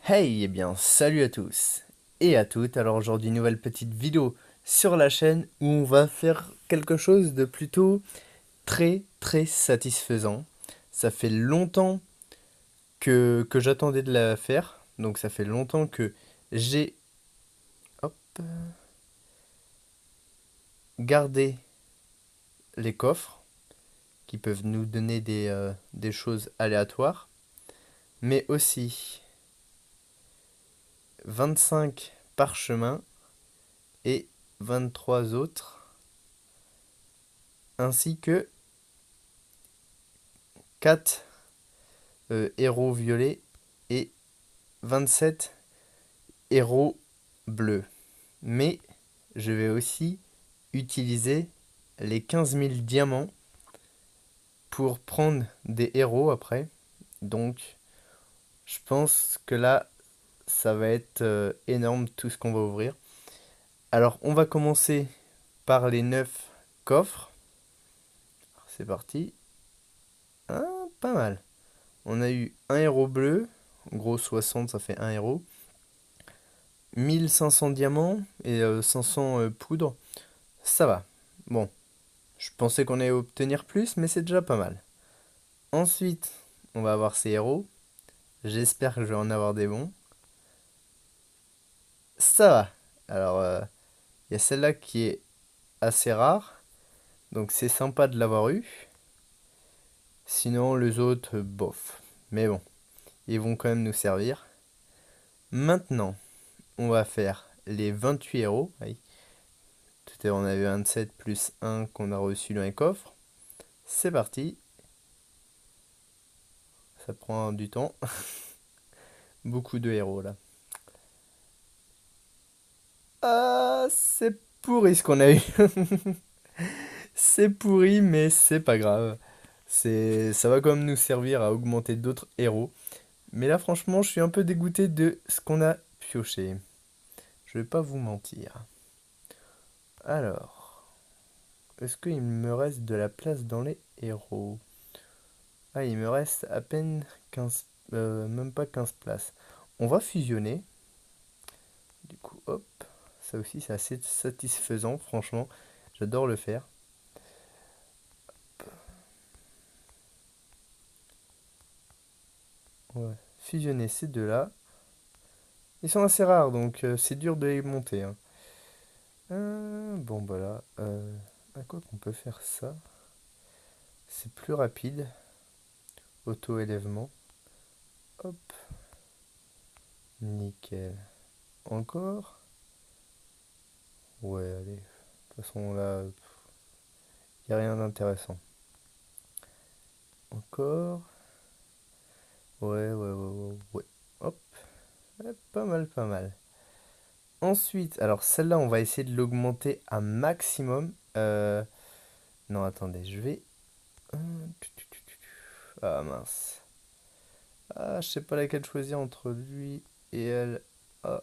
Hey, eh bien, salut à tous et à toutes. Alors aujourd'hui, nouvelle petite vidéo sur la chaîne où on va faire quelque chose de plutôt très satisfaisant. Ça fait longtemps que j'attendais de la faire. Donc ça fait longtemps que j'ai hop, gardé les coffres qui peuvent nous donner des choses aléatoires. Mais aussi 25 parchemins et 23 autres. Ainsi que 4 héros violets et 27 héros bleus. Mais je vais aussi utiliser les 15 000 diamants pour prendre des héros après. Donc je pense que là, ça va être énorme tout ce qu'on va ouvrir. Alors on va commencer par les 9 coffres. C'est parti. Ah, pas mal. On a eu un héros bleu. En gros 60 ça fait un héros. 1500 diamants et 500 poudres, ça va. Bon, je pensais qu'on allait obtenir plus, mais c'est déjà pas mal. Ensuite, on va avoir ces héros. J'espère que je vais en avoir des bons. Ça va. Alors, il y a celle-là qui est assez rare, donc c'est sympa de l'avoir eu. Sinon, les autres, bof. Mais bon, ils vont quand même nous servir. Maintenant, on va faire les 28 héros. Oui. Tout à l'heure, on avait 27 plus 1 qu'on a reçu dans les coffres. C'est parti. Ça prend du temps. Beaucoup de héros là. Ah, c'est pourri ce qu'on a eu. C'est pourri, mais c'est pas grave. Ça va quand même nous servir à augmenter d'autres héros. Mais là, franchement, je suis un peu dégoûté de ce qu'on a pioché. Je vais pas vous mentir. Alors, est-ce qu'il me reste de la place dans les héros? Ah, il me reste à peine 15, même pas 15 places. On va fusionner. Du coup, hop. Ça aussi, c'est assez satisfaisant, franchement. J'adore le faire. Ouais. Fusionner ces deux-là. Ils sont assez rares, donc c'est dur de les monter, hein. Bon, bah là, à quoi qu'on peut faire ça? C'est plus rapide. Auto-élèvement. Hop, nickel. Encore? Ouais, allez. De toute façon, là, il n'y a rien d'intéressant. Encore? Ouais. Hop, pas mal, pas mal. Ensuite, alors celle-là, on va essayer de l'augmenter un maximum. Non, attendez, je vais... Ah mince. Ah, je sais pas laquelle choisir entre lui et elle. Ah.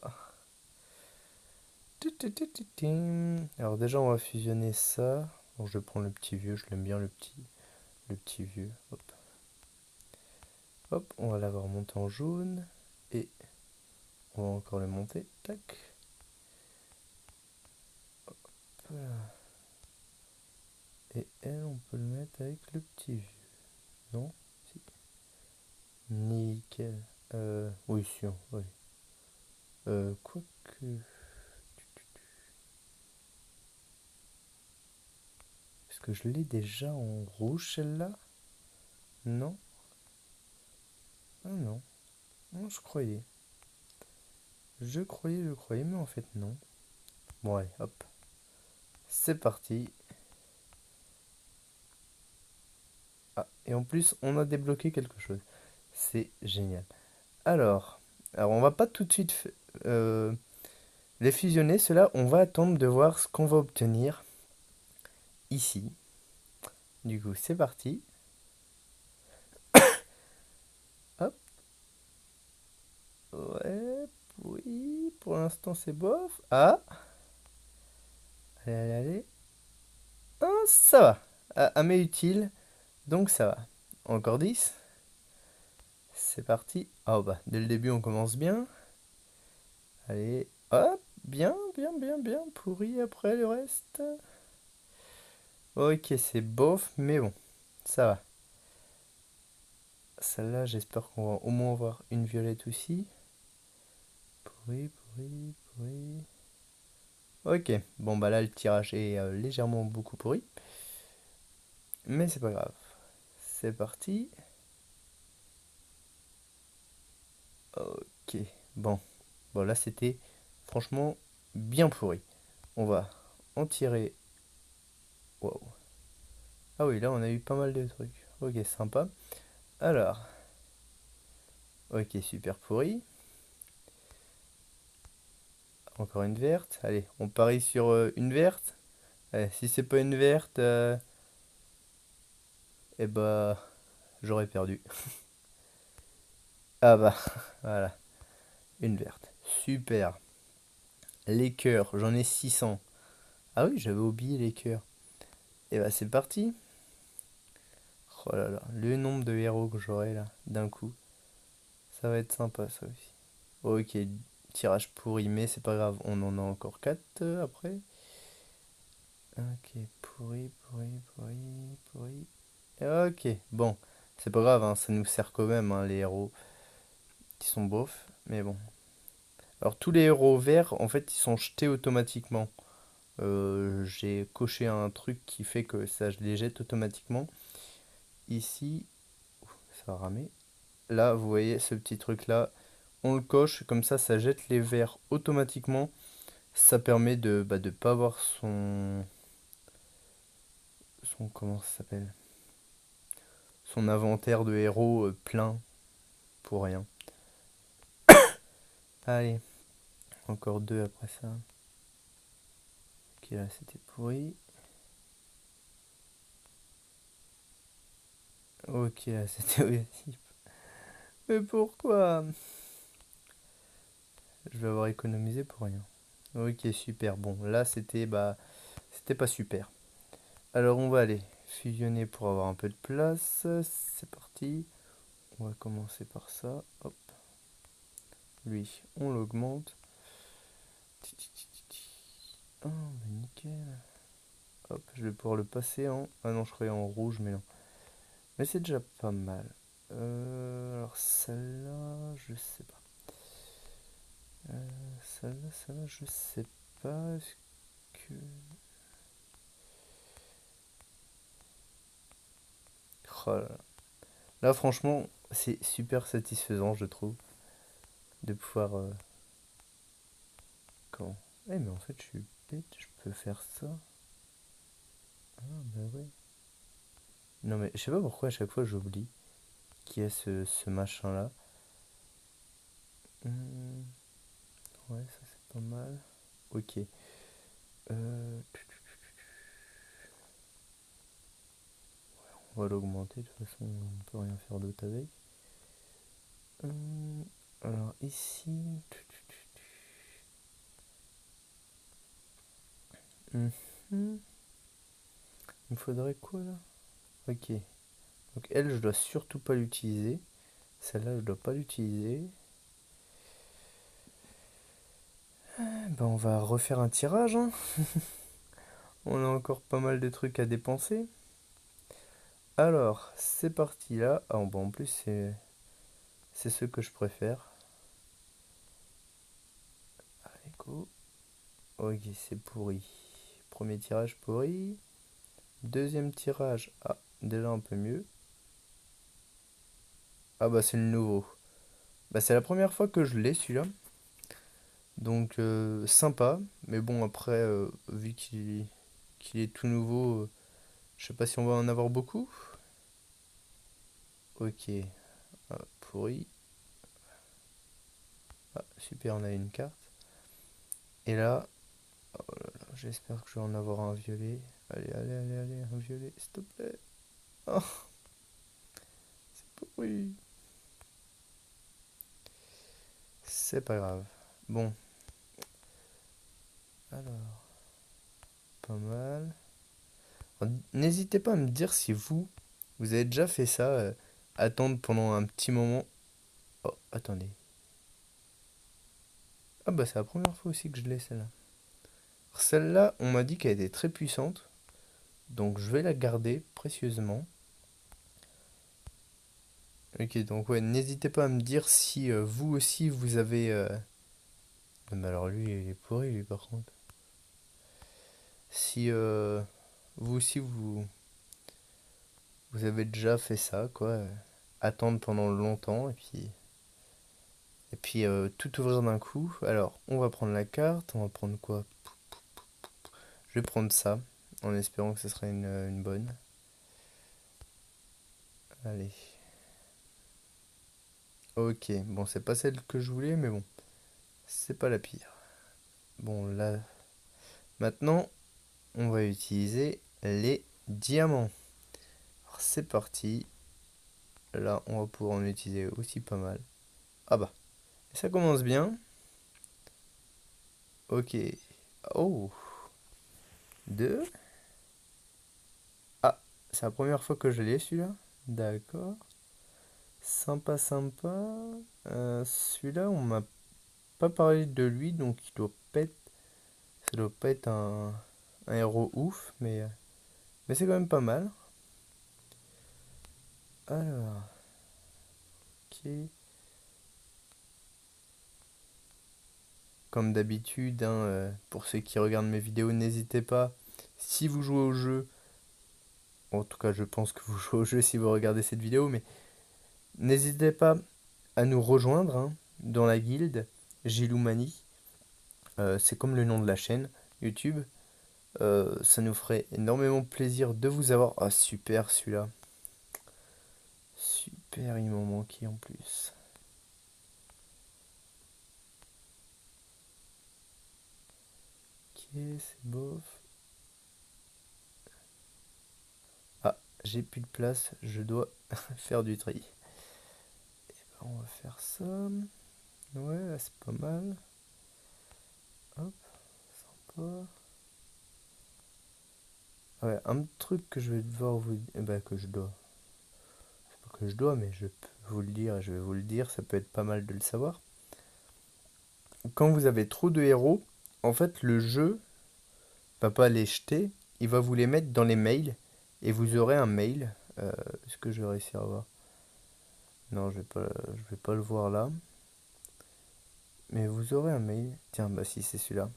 Alors déjà, on va fusionner ça. Bon, je vais prendre le petit vieux, je l'aime bien le petit vieux. Hop. Hop, on va l'avoir monté en jaune. Et on va encore le monter. Tac. Voilà. Et elle, on peut le mettre avec le petit vieux. Non? Si. Nickel. Oui, sûr, oui. Quoique. Est-ce que je l'ai déjà en rouge celle-là? Non? Ah non. Non, je croyais. Je croyais, mais en fait non. Bon allez, hop. C'est parti. Ah, et en plus, on a débloqué quelque chose. C'est génial. Alors, on va pas tout de suite les fusionner. Cela, on va attendre de voir ce qu'on va obtenir ici. Du coup, c'est parti. Hop. Ouais, oui, pour l'instant c'est bof. Ah, allez. Ah, ça va. Ah, mais utile, donc ça va. Encore 10. c'est parti. Oh bah, dès le début, on commence bien. Allez, hop, bien, bien, bien, bien. Pourri après le reste. Ok, c'est bof, mais bon, ça va. Celle-là, j'espère qu'on va au moins avoir une violette aussi. Pourri, pourri, pourri. Ok, bon bah là, le tirage est légèrement beaucoup pourri. Mais c'est pas grave. C'est parti. Ok, bon. Bon, là, c'était franchement bien pourri. On va en tirer. Wow. Ah oui, là, on a eu pas mal de trucs. Ok, sympa. Alors, ok, super pourri. Encore une verte. Allez, on parie sur une verte. Allez, si c'est pas une verte, eh bah, j'aurais perdu. Ah bah, voilà, une verte. Super. Les cœurs, j'en ai 600. Ah oui, j'avais oublié les cœurs. Et bah, c'est parti. Oh là là, le nombre de héros que j'aurai là, d'un coup. Ça va être sympa, ça aussi. Ok, tirage pourri, mais c'est pas grave, on en a encore 4 après. Ok, pourri, pourri, pourri, pourri. Ok, bon, c'est pas grave, hein, ça nous sert quand même, hein, les héros qui sont beaufs, mais bon. Alors tous les héros verts, en fait, ils sont jetés automatiquement. J'ai coché un truc qui fait que ça, je les jette automatiquement. Ici, ça va ramer. Là, vous voyez ce petit truc là, on le coche, comme ça jette les verts automatiquement. Ça permet de pas avoir son comment ça s'appelle? Son inventaire de héros plein pour rien. Allez, encore deux après ça. Ok, là c'était pourri. Ok, là c'était aussi. Mais pourquoi? Je vais avoir économisé pour rien. Ok, super. Bon, là c'était pas super. Alors on va aller fusionner pour avoir un peu de place. C'est parti. On va commencer par ça. Hop. Lui, on l'augmente. Ah, bah nickel. Hop, je vais pouvoir le passer en... Ah non, je croyais en rouge, mais non. Mais c'est déjà pas mal. Alors celle-là, je sais pas. Celle-là, je sais pas. Est-ce que... Oh là là. Là, franchement, c'est super satisfaisant, je trouve, de pouvoir... Comment? Eh, mais en fait, je suis bête, je peux faire ça. Ah, bah ouais. Non, mais je sais pas pourquoi à chaque fois j'oublie qu'il y a ce machin-là. Hmm, ouais, ça c'est pas mal. Ok. Euh, on va l'augmenter, de toute façon on peut rien faire d'autre avec. Hmm, alors ici... Mhm. Il me faudrait quoi là? Ok. Donc elle, je dois surtout pas l'utiliser. Celle-là, je dois pas l'utiliser. Ben, on va refaire un tirage, hein. On a encore pas mal de trucs à dépenser. Alors, c'est parti là. Ah bon, en plus, c'est ce que je préfère. Allez, go. Ok, c'est pourri. Premier tirage pourri. Deuxième tirage. Ah, déjà un peu mieux. Ah bah c'est le nouveau. Bah c'est la première fois que je l'ai celui-là. Donc sympa. Mais bon après, vu qu'il est tout nouveau, je sais pas si on va en avoir beaucoup. Ok. Ah, pourri. Ah, super, on a une carte. Et là, j'espère que je vais en avoir un violet. Allez, allez, allez, allez, un violet, s'il te plaît. Oh, pourri. C'est pas grave. Bon, alors, pas mal. N'hésitez pas à me dire si vous avez déjà fait ça, attendre pendant un petit moment Oh, attendez. Ah bah c'est la première fois aussi que je l'ai celle-là. Celle-là, on m'a dit qu'elle était très puissante. Donc je vais la garder précieusement. Ok, donc ouais, n'hésitez pas à me dire si vous aussi vous avez... Ah, mais alors lui, il est pourri lui par contre. Si vous aussi vous avez déjà fait ça, quoi. Attendre pendant longtemps et puis tout ouvrir d'un coup. Alors, on va prendre la carte, on va prendre quoi? Je vais prendre ça, en espérant que ce sera une bonne. Allez. Ok, bon, c'est pas celle que je voulais, mais bon, c'est pas la pire. Bon, là, maintenant, on va utiliser les diamants. Alors, c'est parti. Là, on va pouvoir en utiliser aussi pas mal. Ah bah, ça commence bien. Ok. Oh, deux. Ah, c'est la première fois que je l'ai celui-là. D'accord. Sympa, sympa. Celui-là, on m'a pas parlé de lui, donc ça doit pas être un héros ouf, mais c'est quand même pas mal. Alors, ok. Comme d'habitude, hein, pour ceux qui regardent mes vidéos, n'hésitez pas, si vous jouez au jeu, en tout cas je pense que vous jouez au jeu si vous regardez cette vidéo, mais n'hésitez pas à nous rejoindre hein, dans la guilde Giloumani. C'est comme le nom de la chaîne YouTube. Ça nous ferait énormément plaisir de vous avoir. Ah super celui-là. Super, il m'en manquait en plus. Ok, c'est bof. Ah, j'ai plus de place, je dois faire du tri. On va faire ça. Ouais, là, c'est pas mal. Hop, sympa. Ouais, un truc que je vais devoir vous... bah, que je dois. C'est pas que je dois, mais je peux vous le dire et je vais vous le dire, ça peut être pas mal de le savoir. Quand vous avez trop de héros, en fait, le jeu va pas les jeter, il va vous les mettre dans les mails et vous aurez un mail. Est-ce que je vais réussir à voir? Non, je vais pas le voir là. Mais vous aurez un mail. Tiens, bah si c'est celui-là.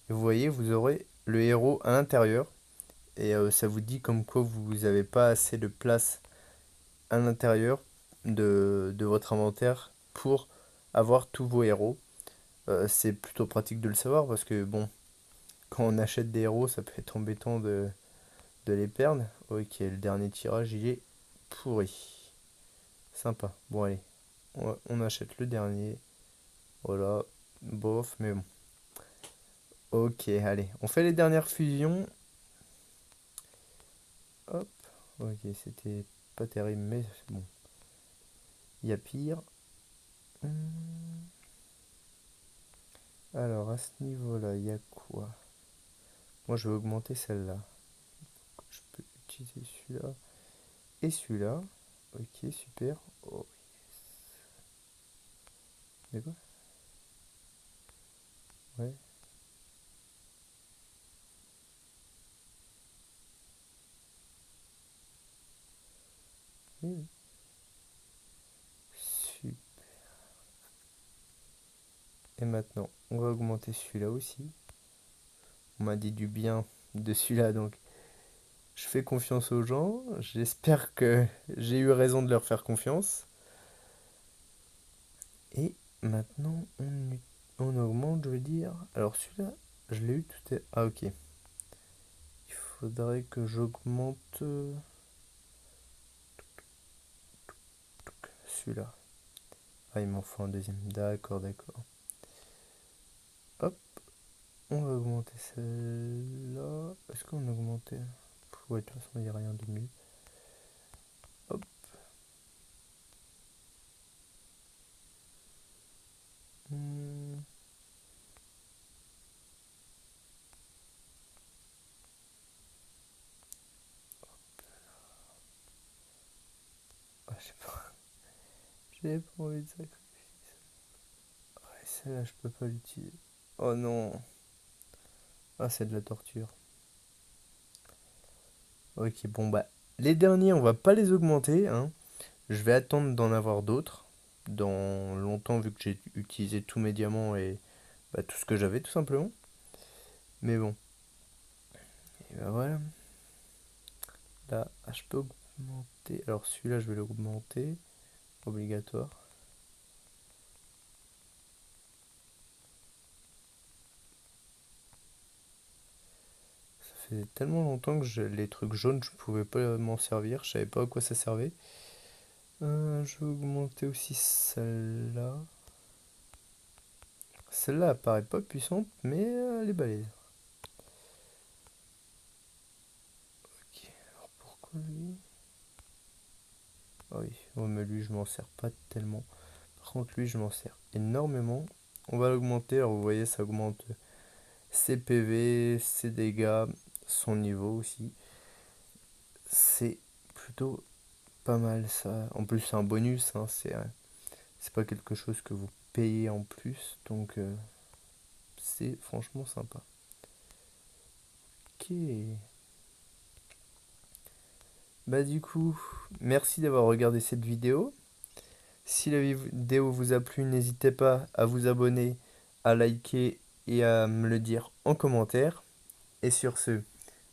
Et vous voyez, vous aurez le héros à l'intérieur. Et ça vous dit comme quoi vous n'avez pas assez de place à l'intérieur de votre inventaire pour avoir tous vos héros. C'est plutôt pratique de le savoir parce que bon, quand on achète des héros, ça peut être embêtant de les perdre. Ok, le dernier tirage, il est pourri. Sympa. Bon, allez, on achète le dernier. Voilà, bof, mais bon. Ok, allez, on fait les dernières fusions. Hop, ok, c'était pas terrible, mais c'est bon. Il y a pire. Hmm. Alors, à ce niveau-là, il y a quoi? Moi, je vais augmenter celle-là. Je peux utiliser celui-là et celui-là. Ok, super. Oh, d'accord. Ouais. Oui, oui. Super. Et maintenant, on va augmenter celui-là aussi. On m'a dit du bien de celui-là, donc je fais confiance aux gens. J'espère que j'ai eu raison de leur faire confiance. Et maintenant, on augmente, je veux dire. Alors celui-là, je l'ai eu tout est... Ah ok. Il faudrait que j'augmente celui-là. Ah, il m'en faut un deuxième. D'accord, d'accord. Hop, on va augmenter celle-là. Est-ce qu'on a augmenté? Ouais, de toute façon, il n'y a rien de mieux. Hop. Hmm. Ah, je sais pas. J'ai pas envie de sacrifier. Ouais, celle-là, je peux pas l'utiliser. Oh non. Ah, c'est de la torture. Ok, bon bah, les derniers, on va pas les augmenter, hein. Je vais attendre d'en avoir d'autres dans longtemps vu que j'ai utilisé tous mes diamants et bah, tout ce que j'avais tout simplement. Mais bon, et bah voilà. Là, je peux augmenter. Alors celui-là, je vais l'augmenter. Obligatoire. Ça fait tellement longtemps que les trucs jaunes, je pouvais pas m'en servir. Je savais pas à quoi ça servait. Je vais augmenter aussi celle-là. Celle-là apparaît pas puissante, mais elle est balèze. Ok, alors pourquoi lui? Ah oui, oh, mais lui, je m'en sers pas tellement. Par contre, lui, je m'en sers énormément. On va l'augmenter. Alors, vous voyez, ça augmente ses PV, ses dégâts, son niveau aussi. C'est plutôt pas mal ça. En plus, c'est un bonus, hein, c'est pas quelque chose que vous payez en plus. Donc, c'est franchement sympa. Ok. Bah, du coup, merci d'avoir regardé cette vidéo. Si la vidéo vous a plu, n'hésitez pas à vous abonner, à liker et à me le dire en commentaire. Et sur ce,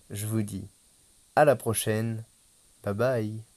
je vous dis à la prochaine. Bye bye.